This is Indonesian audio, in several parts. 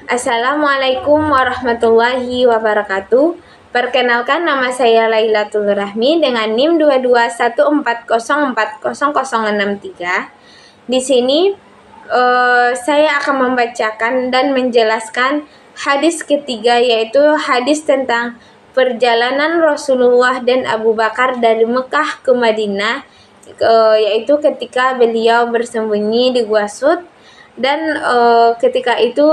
Assalamualaikum warahmatullahi wabarakatuh. Perkenalkan, nama saya Lailatul Rahmi dengan NIM 2214040063. Di sini saya akan membacakan dan menjelaskan hadis ketiga, yaitu hadis tentang perjalanan Rasulullah dan Abu Bakar dari Mekah ke Madinah, yaitu ketika beliau bersembunyi di Gua Sud, dan ketika itu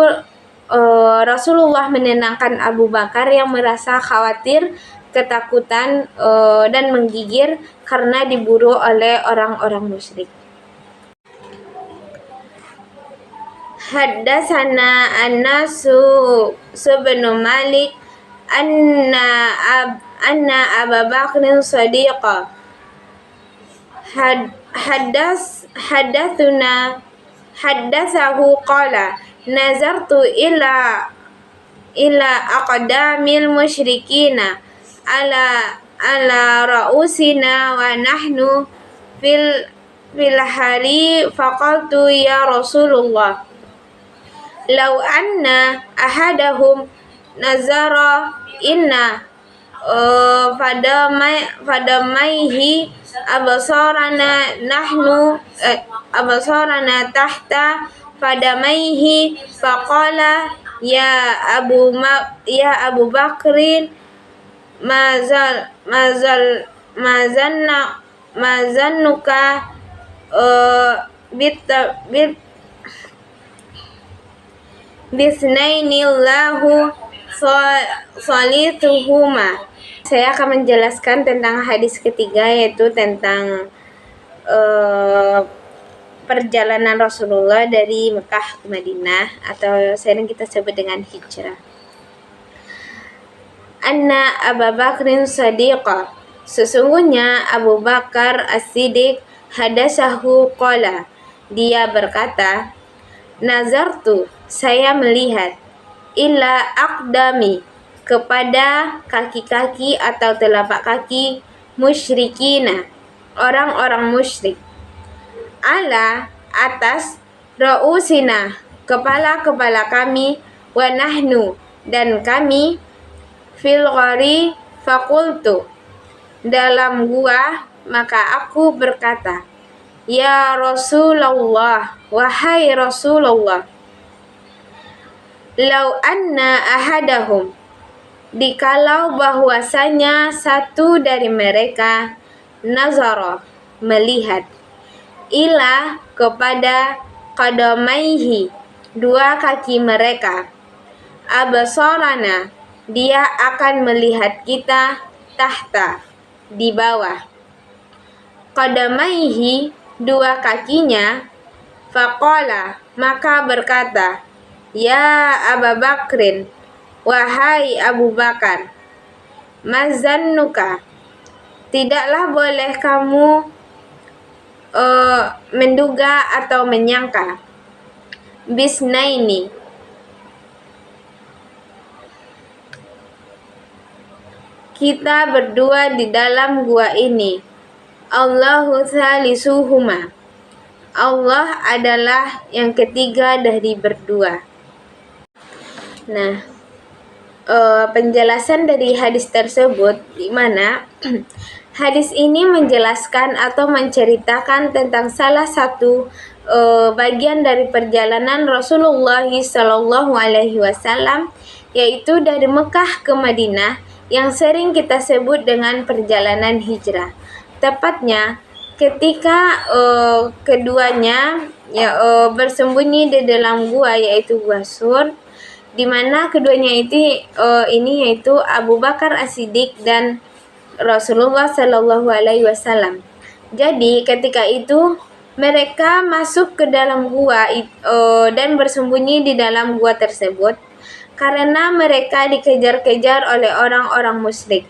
Rasulullah menenangkan Abu Bakar yang merasa khawatir, ketakutan, dan menggigir karena diburu oleh orang-orang musyrik. Haddatsana An-Nasu bin Malik anna Abu Bakr Shadiqa haddatsahu qala nazartu ila aqdamil musyrikina ala ra'usina wa nahnu fil hari faqaltu ya Rasulullah law anna ahadahum nazara inna fadamaihi abasarana tahta fadamaihi faqala ya Abu Bakrin mazannuka bisnainillahu salituhuma. Saya akan menjelaskan tentang hadis ketiga, yaitu tentang perjalanan Rasulullah dari Mekah ke Madinah, atau sering kita sebut dengan hijrah. Anna Abu Bakrin Shadiqa, sesungguhnya Abu Bakar As-Siddiq, hadasahu qala, dia berkata, nazartu, saya melihat, ila aqdami, kepada kaki-kaki atau telapak kaki musyrikina, orang-orang musyrik, ala, atas, ra'usina, kepala-kepala kami, wa nahnu, dan kami, fil ghari fakultu, dalam gua, maka aku berkata, ya Rasulullah, wahai Rasulullah, lau anna ahadahum, dikalau bahwasanya satu dari mereka, nazara, melihat, ila, kepada, qadamaihi, dua kaki mereka, abasarana, dia akan melihat kita, tahta, di bawah, qadamaihi, dua kakinya, faqala, maka berkata, ya Abu Bakrin, wahai Abu Bakar, mazannuka, tidaklah boleh kamu menduga atau menyangka, bisnaini, kita berdua di dalam gua ini, Allahu salisuhuma, Allah adalah yang ketiga dari berdua. Nah, penjelasan dari hadis tersebut, di mana hadis ini menjelaskan atau menceritakan tentang salah satu bagian dari perjalanan Rasulullah SAW, yaitu dari Mekah ke Madinah, yang sering kita sebut dengan perjalanan hijrah. Tepatnya ketika keduanya bersembunyi di dalam gua, yaitu Gua Sur, di mana keduanya ini yaitu Abu Bakar As-Siddiq dan Rasulullah SAW. Jadi ketika itu mereka masuk ke dalam gua dan bersembunyi di dalam gua tersebut karena mereka dikejar-kejar oleh orang-orang musyrik.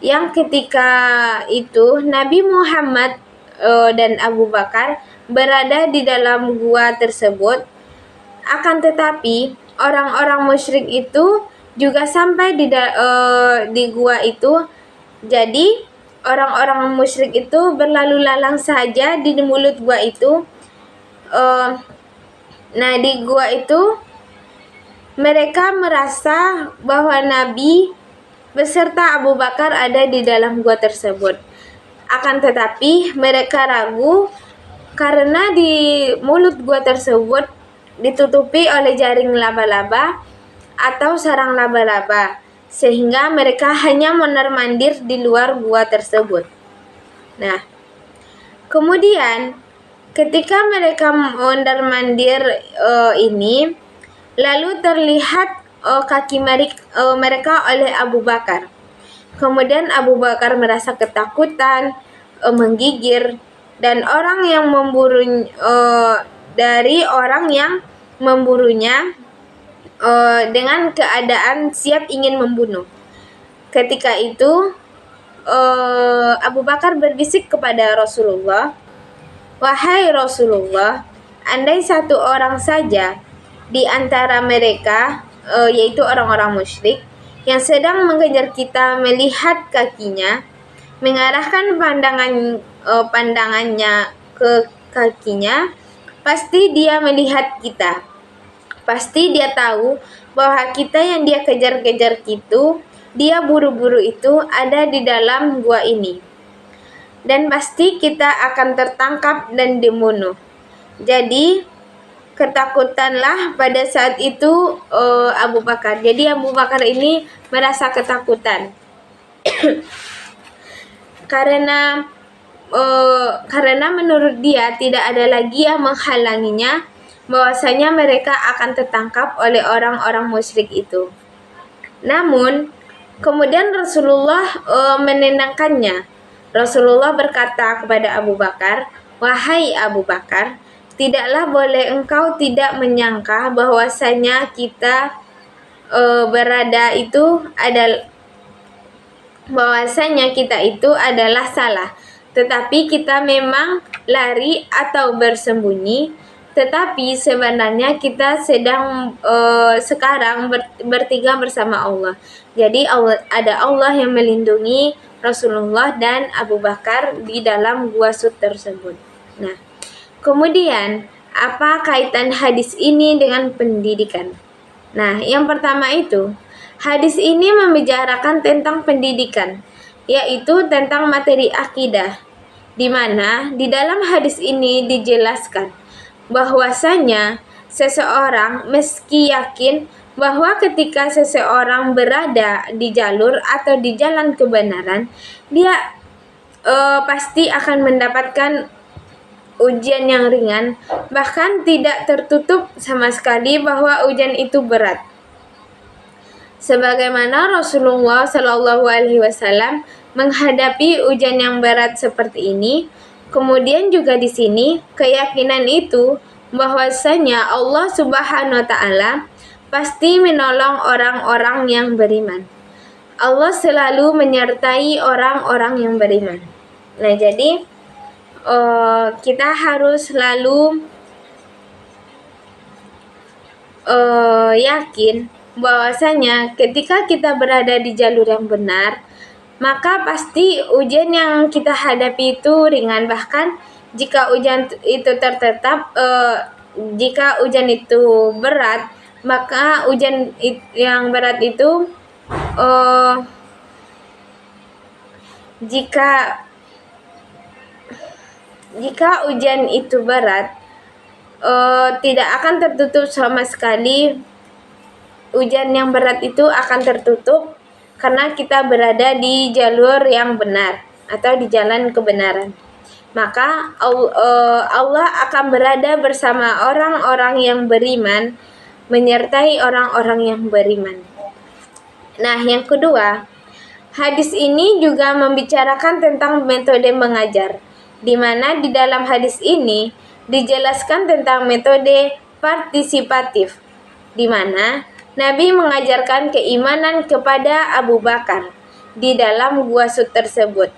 yang ketika itu Nabi Muhammad dan Abu Bakar berada di dalam gua tersebut. Akan tetapi orang-orang musyrik itu juga sampai di gua itu. Jadi orang-orang musyrik itu berlalu lalang saja di mulut gua itu. Nah, di gua itu mereka merasa bahwa Nabi beserta Abu Bakar ada di dalam gua tersebut. Akan tetapi mereka ragu karena di mulut gua tersebut ditutupi oleh jaring laba-laba atau sarang laba-laba, sehingga mereka hanya mondar-mandir di luar gua tersebut. Nah, kemudian ketika mereka mondar-mandir ini, lalu terlihat kaki mereka oleh Abu Bakar. Kemudian Abu Bakar merasa ketakutan, menggigir, dan orang yang memburu dari orang yang memburunya dengan keadaan siap ingin membunuh. Ketika itu Abu Bakar berbisik kepada Rasulullah, "Wahai Rasulullah, andai satu orang saja di antara mereka, yaitu orang-orang musyrik, yang sedang mengejar kita melihat kakinya, mengarahkan pandangannya ke kakinya, pasti dia melihat kita. Pasti dia tahu bahwa kita yang dia kejar-kejar itu, dia buru-buru itu ada di dalam gua ini. Dan pasti kita akan tertangkap dan dibunuh." Jadi ketakutanlah pada saat itu Abu Bakar. Jadi Abu Bakar ini merasa ketakutan karena menurut dia tidak ada lagi yang menghalanginya, bahwasanya mereka akan tertangkap oleh orang-orang musyrik itu. Namun kemudian Rasulullah menenangkannya. Rasulullah berkata kepada Abu Bakar, "Wahai Abu Bakar, tidaklah boleh engkau tidak menyangka bahwasanya kita bahwasanya kita itu adalah salah. Tetapi kita memang lari atau bersembunyi, tetapi sebenarnya kita sedang sekarang bertiga bersama Allah." Jadi ada Allah yang melindungi Rasulullah dan Abu Bakar di dalam gua Sud tersebut. Nah, kemudian apa kaitan hadis ini dengan pendidikan? Nah, yang pertama itu, hadis ini membicarakan tentang pendidikan, yaitu tentang materi akidah, di mana di dalam hadis ini dijelaskan bahwasanya seseorang meski yakin bahwa ketika seseorang berada di jalur atau di jalan kebenaran, dia pasti akan mendapatkan ujian yang ringan, bahkan tidak tertutup sama sekali bahwa ujian itu berat. Sebagaimana Rasulullah Shallallahu Alaihi Wasallam menghadapi ujian yang berat seperti ini. Kemudian juga di sini keyakinan itu bahwasanya Allah Subhanahu Wa Taala pasti menolong orang-orang yang beriman. Allah selalu menyertai orang-orang yang beriman. Nah, jadi kita harus selalu yakin bahwasanya ketika kita berada di jalur yang benar, maka pasti ujian yang kita hadapi itu ringan. Bahkan jika ujian itu jika ujian itu berat, maka ujian yang berat itu jika ujian itu berat, tidak akan tertutup sama sekali. Ujian yang berat itu akan tertutup karena kita berada di jalur yang benar atau di jalan kebenaran. Maka Allah akan berada bersama orang-orang yang beriman, menyertai orang-orang yang beriman. Nah, yang kedua, hadis ini juga membicarakan tentang metode mengajar, di mana di dalam hadis ini dijelaskan tentang metode partisipatif, di mana Nabi mengajarkan keimanan kepada Abu Bakar, di dalam gua tersebut.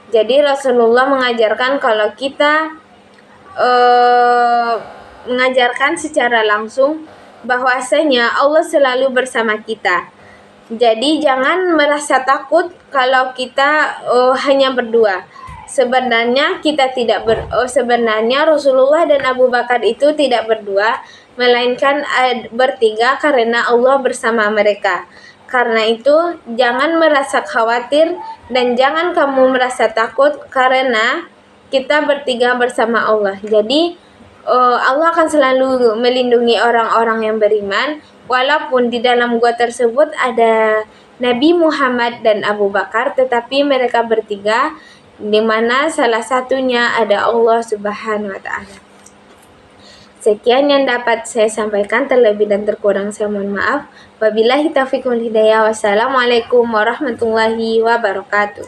Jadi Rasulullah mengajarkan kalau kita mengajarkan secara langsung bahwasanya Allah selalu bersama kita. Jadi jangan merasa takut kalau kita hanya berdua. Sebenarnya sebenarnya Rasulullah dan Abu Bakar itu tidak berdua, melainkan bertiga karena Allah bersama mereka. Karena itu jangan merasa khawatir dan jangan kamu merasa takut karena kita bertiga bersama Allah. Jadi Allah akan selalu melindungi orang-orang yang beriman, walaupun di dalam gua tersebut ada Nabi Muhammad dan Abu Bakar, tetapi mereka bertiga, di mana salah satunya ada Allah Subhanahu wa Ta'ala. Sekian yang dapat saya sampaikan, terlebih dan terkurang saya mohon maaf. Wabillahi taufiq wal hidayah. Wassalamualaikum warahmatullahi wabarakatuh.